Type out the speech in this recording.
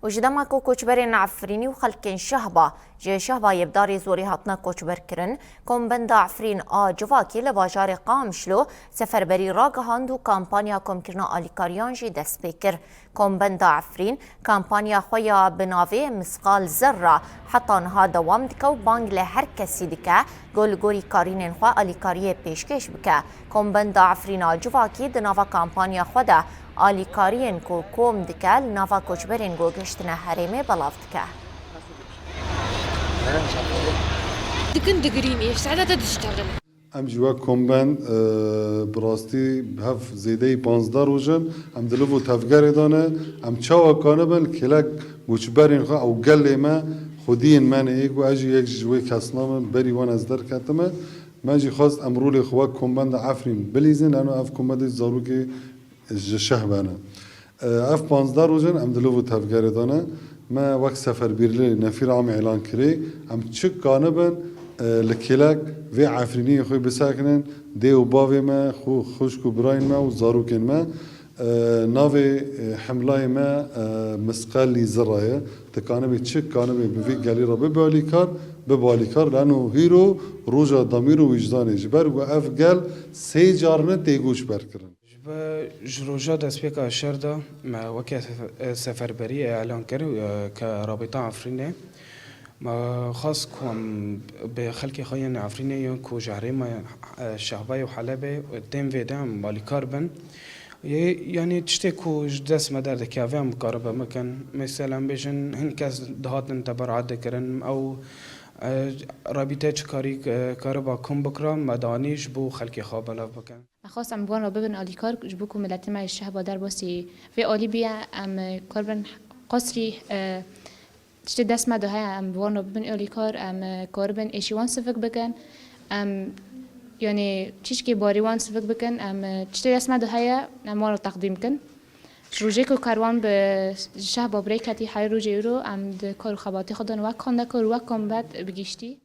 وجدما کو کوچبرین عفرینی و خلکین شهبا جه شهبا یبداری زوری هاتنا کوچبر کرن کم بند عفرین جواکی لباجار قامشلو سفربری راگهاند و کامپانیا کم کرنا آلیکاریان جی دست پیکر کم بند عفرین کامپانیا خویا بناوه مسقال زر حتی انها دوام دکه و بانگ لهر کسی دکه گل گوری کارین خوا آلیکاریه پیشکش بکه کم بند عفرین جواکی دناوا کامپانیا خوده آلیکارین کو کوم دکه لناوا کوچبرین گو گشتنه حریمه بلاف دکه دكن دقريني ساعات تشتغل ام جوا کومبن براستی هف زیده 15 روزن ام دلو تفگر دانه ام چاوا کانه بن کلک گوچبرین خوا او گله ما خودین من ایگو اجی یک جوی کسنام بری وان از در کتمه من جی خواست امرول خوا کومبن عفرین بلیزن لانه اف کومبن زارو که شهبانه اف 15 روزن ام دلو تفگر دانه ما وقت سفر بیرلی نفیر عام اعلان کری ام چک کانه بن لکلک و عفرینی خوی بسکنن دیو باوی ما خو خوشکو براین ما و زاروکن ما ناوی حملای ما مسقالی زرایه تکانه بی چک کانه بی بوی گلی را ببالی کار لانو هیرو روزا دامیر و وجدان جبر و اف گل سی جارنه تیگوش برکرن جروجا دست بيك الشردة مع وكا سفربرية إعلان كرو كرابطة عفرينة ما خاص كوم بخلق خاين عفرينة كو جهريما شعبية وحلبة تم فيدام بالي كاربن يعني تشتكو جدس مدار دكافة مقاربة مكان مثلا بيجن هن كاس دهاتن تبرعات دكرن أو رابطه کاری کاربا کم بکرم مدانیش بو خلکی خواب بلاف بکن. خواستم بگم ببین آلی کار جبو که ملت ما الشهب دار باسی و آلی بیا ام کاربن قصری تشت دست مده های ام بگم ببین آلی کار ام کاربن ایشوان سفک بکن ام یعنی چیش که باریوان سفک بکن ام تشت دست مده های ما رو تقدیم کن. روزی که کاروان به شهر بابری کتی های روزی رو ام کار خباتی خودن وقت کنده کار وقت کم بعد بگیشتی